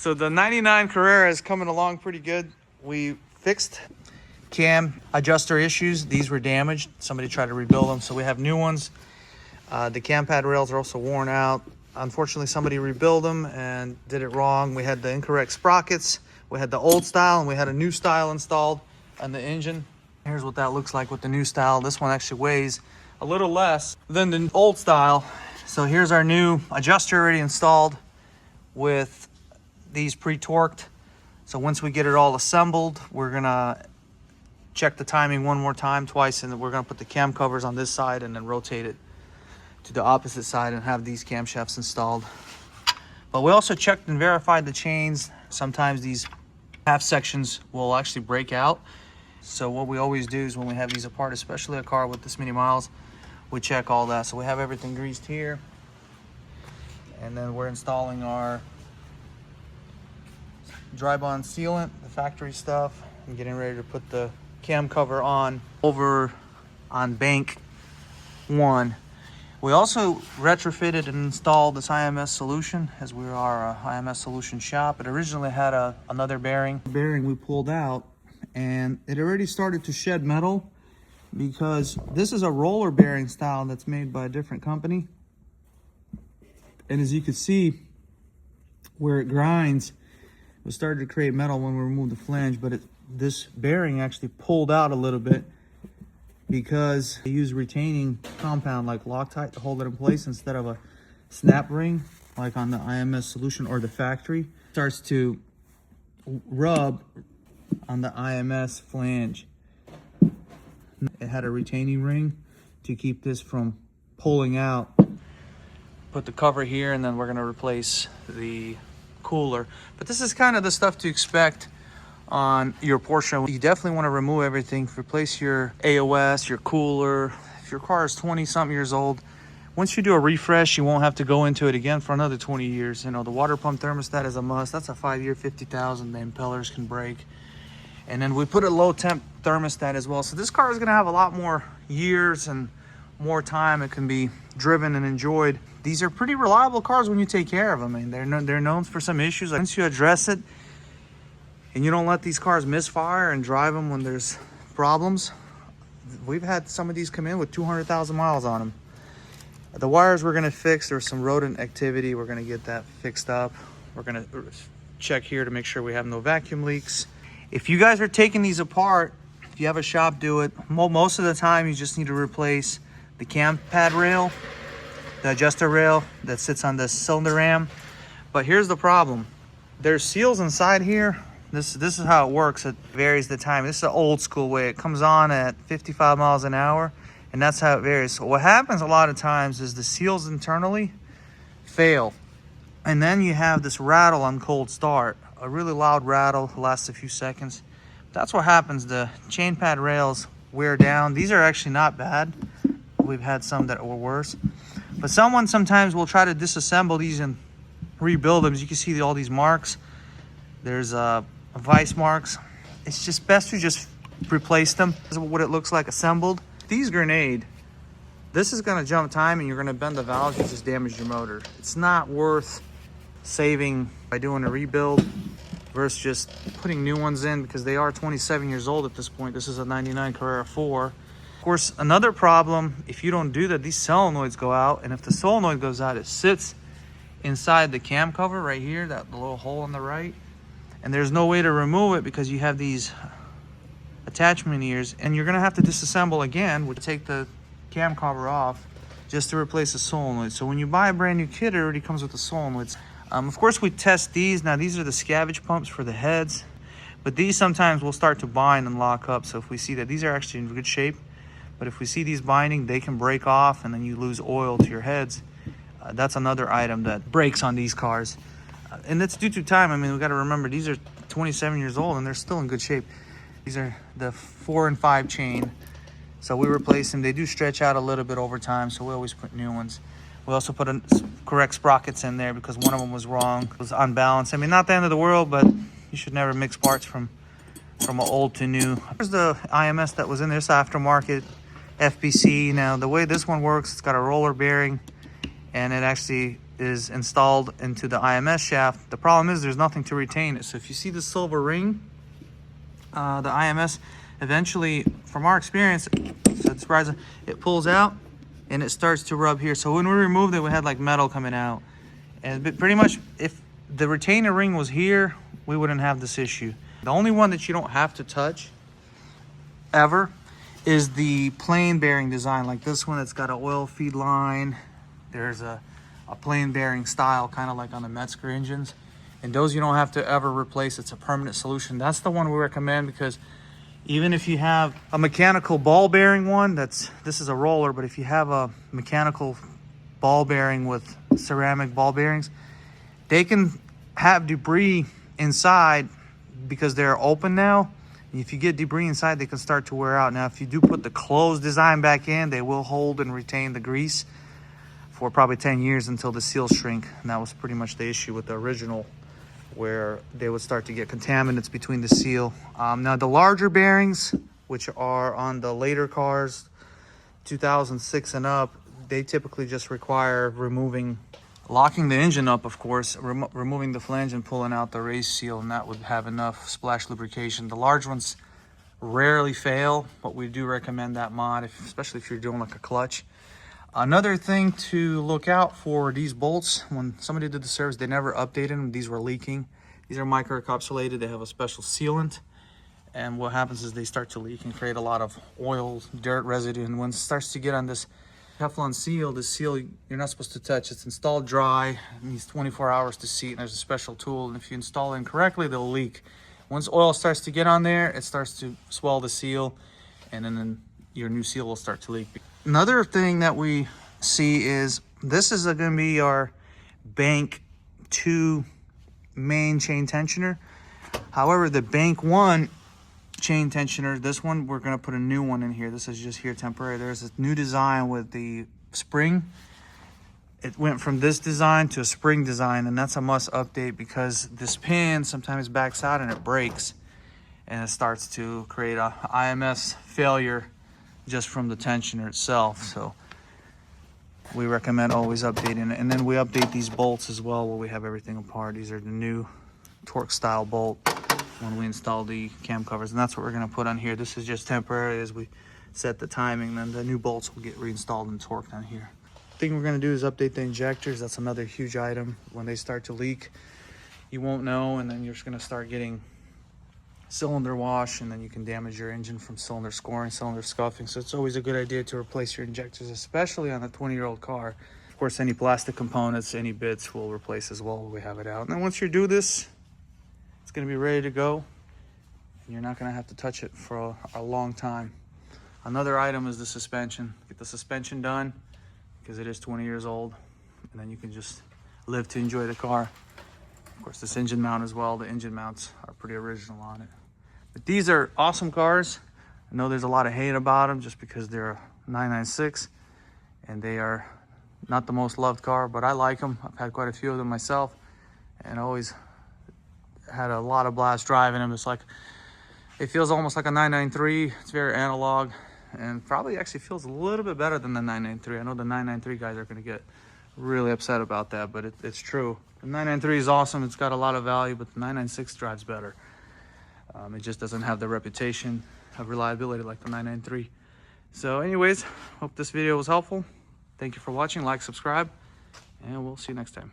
So the 99 Carrera is coming along pretty good. We fixed cam adjuster issues. These were damaged. Somebody tried to rebuild them, so we have new ones. The cam pad rails are also worn out. Unfortunately, somebody rebuilt them and did it wrong. We had the incorrect sprockets. We had the old style and we had a new style installed on the engine. Here's what that looks like with the new style. This one actually weighs a little less than the old style. So here's our new adjuster already installed with these pre-torqued. So once we get it all assembled, we're gonna check the timing one more time, twice, and then we're gonna put the cam covers on this side and then rotate it to the opposite side and have these camshafts installed. But we also checked and verified the chains. Sometimes these half sections will actually break out. So what we always do is when we have these apart, especially a car with this many miles, we check all that. So we have everything greased here. And then we're installing our dry bond sealant, the factory stuff, and getting ready to put the cam cover on over on bank 1. We also retrofitted and installed this IMS solution, as we are a IMS solution shop. It originally had another bearing we pulled out, and it already started to shed metal because this is a roller bearing style that's made by a different company. And as you can see where it grinds, it started to create metal when we removed the flange, but this bearing actually pulled out a little bit because they use retaining compound like Loctite to hold it in place instead of a snap ring like on the IMS solution or the factory. It starts to rub on the IMS flange. It had a retaining ring to keep this from pulling out. Put the cover here, and then we're gonna replace the cooler. But this is kind of the stuff to expect on your Porsche. You definitely want to remove everything, replace your AOS, your cooler. If your car is 20 something years old, once you do a refresh, you won't have to go into it again for another 20 years. You know, the water pump thermostat is a must. That's a 5-year, 50,000. The impellers can break. And then we put a low temp thermostat as well. So this car is going to have a lot more years and more time it can be driven and enjoyed. These are pretty reliable cars when you take care of them. I mean, they're known for some issues. Once you address it and you don't let these cars misfire and drive them when there's problems, we've had some of these come in with 200,000 miles on them. The wires we're gonna fix, there's some rodent activity. We're gonna get that fixed up. We're gonna check here to make sure we have no vacuum leaks. If you guys are taking these apart, if you have a shop do it, most of the time you just need to replace the cam pad rail, the adjuster rail that sits on the cylinder ram. But here's the problem. There's seals inside here. This is how it works. It varies the time. This is an old school way. It comes on at 55 miles an hour, and that's how it varies. So what happens a lot of times is the seals internally fail. And then you have this rattle on cold start. A really loud rattle, lasts a few seconds. That's what happens. The chain pad rails wear down. These are actually not bad. We've had some that were worse. But someone sometimes will try to disassemble these and rebuild them. As you can see all these marks. There's vice marks. It's just best to just replace them. This is what it looks like assembled. These grenade, this is gonna jump time and you're gonna bend the valves, you just damage your motor. It's not worth saving by doing a rebuild versus just putting new ones in because they are 27 years old at this point. This is a 99 Carrera 4. Of course, another problem, if you don't do that, these solenoids go out, and if the solenoid goes out, it sits inside the cam cover right here, that little hole on the right, and there's no way to remove it because you have these attachment ears, and you're gonna have to disassemble again, would take the cam cover off just to replace the solenoid. So when you buy a brand new kit, it already comes with the solenoids. Of course, we test these. Now, these are the scavenge pumps for the heads, but these sometimes will start to bind and lock up. So if we see that these are actually in good shape, but if we see these binding, they can break off and then you lose oil to your heads. That's another item that breaks on these cars. And that's due to time. I mean, we got to remember these are 27 years old and they're still in good shape. These are the 4 and 5 chain. So we replace them. They do stretch out a little bit over time, so we always put new ones. We also put correct sprockets in there because one of them was wrong. It was unbalanced. I mean, not the end of the world, but you should never mix parts from old to new. Here's the IMS that was in this aftermarket FPC. Now, the way this one works, it's got a roller bearing, and it actually is installed into the IMS shaft. The problem is there's nothing to retain it. So if you see the silver ring, the IMS eventually, from our experience, so it's rising, it pulls out and it starts to rub here. So when we removed it, we had like metal coming out. And pretty much if the retainer ring was here, we wouldn't have this issue. The only one that you don't have to touch ever is the plain bearing design, like this one that's got an oil feed line. There's a plain bearing style, kind of like on the Metzger engines. And those you don't have to ever replace. It's a permanent solution. That's the one we recommend, because even if you have a mechanical ball bearing one, this is a roller, but if you have a mechanical ball bearing with ceramic ball bearings, they can have debris inside because they're open now. If you get debris inside, they can start to wear out. Now, if you do put the closed design back in, they will hold and retain the grease for probably 10 years until the seals shrink. And that was pretty much the issue with the original, where they would start to get contaminants between the seal. Now, the larger bearings, which are on the later cars, 2006 and up, they typically just require locking the engine up, of course, removing the flange and pulling out the race seal, and that would have enough splash lubrication. The large ones rarely fail, but we do recommend that mod, especially if you're doing like a clutch. Another thing to look out for, these bolts, when somebody did the service, they never updated them. These were leaking. These are microencapsulated. They have a special sealant, and what happens is they start to leak and create a lot of oil, dirt residue. And when it starts to get on this Teflon seal, the seal you're not supposed to touch. It's installed dry. It needs 24 hours to seat, and there's a special tool, and if you install it incorrectly, they'll leak. Once oil starts to get on there, it starts to swell the seal, and then your new seal will start to leak. Another thing that we see is this is going to be our Bank 2 main chain tensioner. However, the Bank 1 chain tensioner, this one, we're going to put a new one in here. This is just here temporary. There's a new design with the spring. It went from this design to a spring design, and that's a must update, because this pin sometimes backs out and it breaks, and it starts to create a IMS failure just from the tensioner itself. So we recommend always updating it. And then we update these bolts as well, where we have everything apart. These are the new torque style bolt when we install the cam covers, and that's what we're going to put on here. This is just temporary as we set the timing, then the new bolts will get reinstalled and torqued on here. The thing we're going to do is update the injectors. That's another huge item. When they start to leak, you won't know, and then you're just going to start getting cylinder wash, and then you can damage your engine from cylinder scoring, cylinder scuffing. So it's always a good idea to replace your injectors, especially on a 20-year-old car. Of course, any plastic components, any bits, we'll replace as well when we have it out. And then once you do this, it's going to be ready to go, and you're not going to have to touch it for a long time. Another item is the suspension. Get the suspension done, because it is 20 years old, and then you can just live to enjoy the car. Of course, this engine mount as well. The engine mounts are pretty original on it. But these are awesome cars. I know there's a lot of hate about them just because they're a 996, and they are not the most loved car, but I like them. I've had quite a few of them myself, and always had a lot of blast driving them. It's like, it feels almost like a 993. It's very analog, and probably actually feels a little bit better than the 993. I know the 993 guys are going to get really upset about that, but it's true. The 993 is awesome. It's got a lot of value, but the 996 drives better. It just doesn't have the reputation of reliability like the 993. So anyways, hope this video was helpful. Thank you for watching. Like, subscribe, and we'll see you next time.